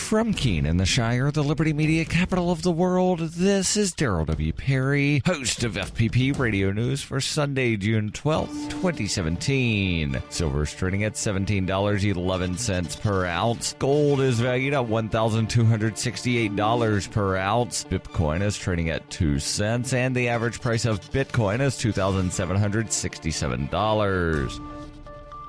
From Keene in the Shire, the Liberty Media capital of the world, this is Daryl W. Perry, host of FPP Radio News for Sunday, June 12th, 2017. Silver is trading at $17.11 per ounce. Gold is valued at $1,268 per ounce. Bitcoin is trading at 2 cents, and the average price of Bitcoin is $2,767.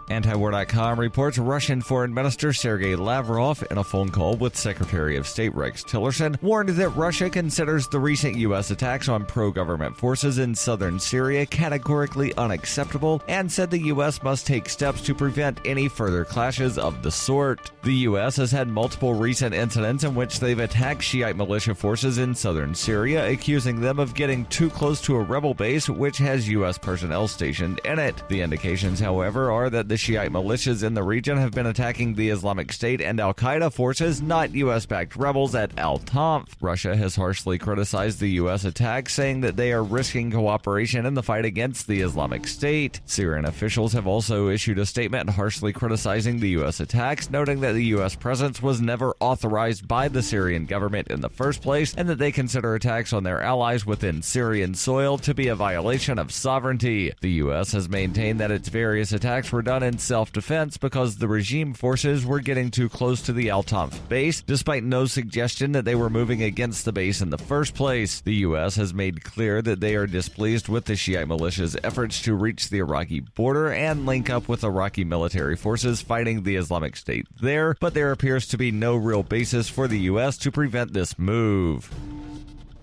Antiwar.com reports Russian Foreign Minister Sergei Lavrov, in a phone call with Secretary of State Rex Tillerson, warned that Russia considers the recent U.S. attacks on pro-government forces in southern Syria categorically unacceptable and said the U.S. must take steps to prevent any further clashes of the sort. The U.S. has had multiple recent incidents in which they've attacked Shiite militia forces in southern Syria, accusing them of getting too close to a rebel base which has U.S. personnel stationed in it. The indications, however, are that the Shiite militias in the region have been attacking the Islamic State and Al-Qaeda forces, not U.S.-backed rebels at Al-Tanf. Russia has harshly criticized the U.S. attack, saying that they are risking cooperation in the fight against the Islamic State. Syrian officials have also issued a statement harshly criticizing the U.S. attacks, noting that the U.S. presence was never authorized by the Syrian government in the first place, and that they consider attacks on their allies within Syrian soil to be a violation of sovereignty. The U.S. has maintained that its various attacks were done in self-defense because the regime forces were getting too close to the Al-Tanf base, despite no suggestion that they were moving against the base in the first place. The U.S. has made clear that they are displeased with the Shiite militia's efforts to reach the Iraqi border and link up with Iraqi military forces fighting the Islamic State there, but there appears to be no real basis for the U.S. to prevent this move.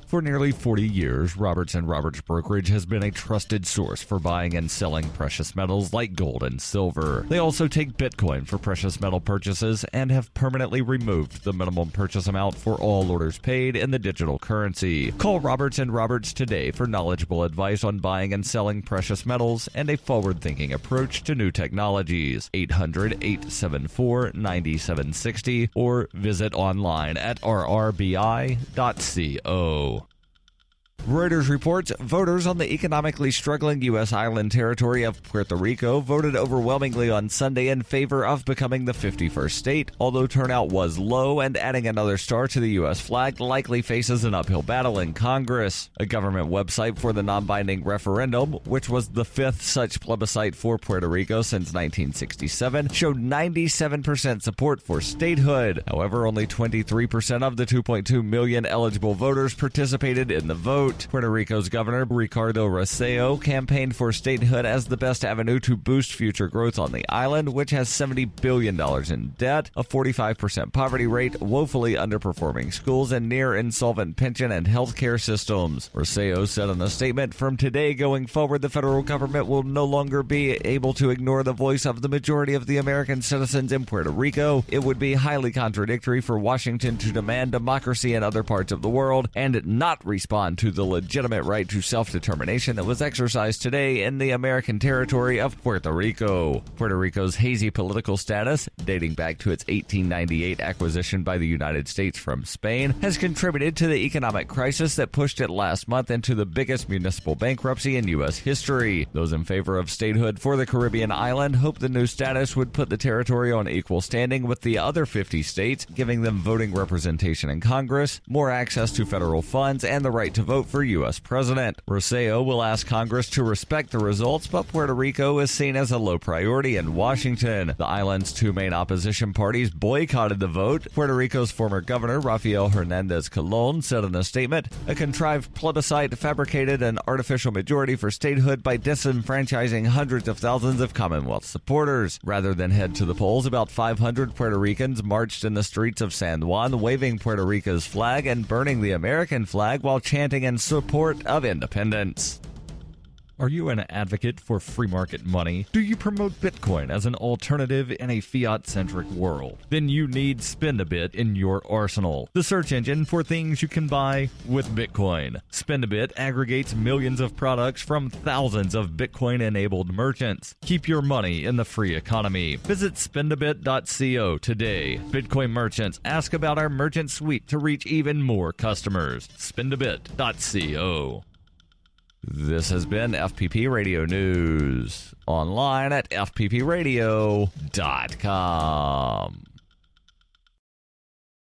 For nearly 40 years, Roberts & Roberts Brokerage has been a trusted source for buying and selling precious metals like gold and silver. They also take Bitcoin for precious metal purchases and have permanently removed the minimum purchase amount for all orders paid in the digital currency. Call Roberts & Roberts today for knowledgeable advice on buying and selling precious metals and a forward-thinking approach to new technologies. 800-874-9760 or visit online at rrbi.co. Reuters reports voters on the economically struggling U.S. island territory of Puerto Rico voted overwhelmingly on Sunday in favor of becoming the 51st state, although turnout was low and adding another star to the U.S. flag likely faces an uphill battle in Congress. A government website for the non-binding referendum, which was the fifth such plebiscite for Puerto Rico since 1967, showed 97% support for statehood. However, only 23% of the 2.2 million eligible voters participated in the vote. Puerto Rico's Governor Ricardo Rosselló campaigned for statehood as the best avenue to boost future growth on the island, which has $70 billion in debt, a 45% poverty rate, woefully underperforming schools, and near-insolvent pension and health care systems. Rosselló said in a statement, "From today going forward, the federal government will no longer be able to ignore the voice of the majority of the American citizens in Puerto Rico. It would be highly contradictory for Washington to demand democracy in other parts of the world and not respond to the legitimate right to self-determination that was exercised today in the American territory of Puerto Rico." Puerto Rico's hazy political status, dating back to its 1898 acquisition by the United States from Spain, has contributed to the economic crisis that pushed it last month into the biggest municipal bankruptcy in U.S. history. Those in favor of statehood for the Caribbean island hope the new status would put the territory on equal standing with the other 50 states, giving them voting representation in Congress, more access to federal funds, and the right to vote for U.S. president. Rosselló will ask Congress to respect the results, but Puerto Rico is seen as a low priority in Washington. The island's two main opposition parties boycotted the vote. Puerto Rico's former governor, Rafael Hernandez Colon, said in a statement, "A contrived plebiscite fabricated an artificial majority for statehood by disenfranchising hundreds of thousands of Commonwealth supporters. Rather than head to the polls, about 500 Puerto Ricans marched in the streets of San Juan, waving Puerto Rico's flag and burning the American flag while chanting in support of independence." Are you an advocate for free market money? Do you promote Bitcoin as an alternative in a fiat-centric world? Then you need Spend-A-Bit in your arsenal, the search engine for things you can buy with Bitcoin. Spend-A-Bit aggregates millions of products from thousands of Bitcoin-enabled merchants. Keep your money in the free economy. Visit spendabit.co today. Bitcoin merchants, ask about our merchant suite to reach even more customers. Spendabit.co. This has been FPP Radio News, online at fppradio.com.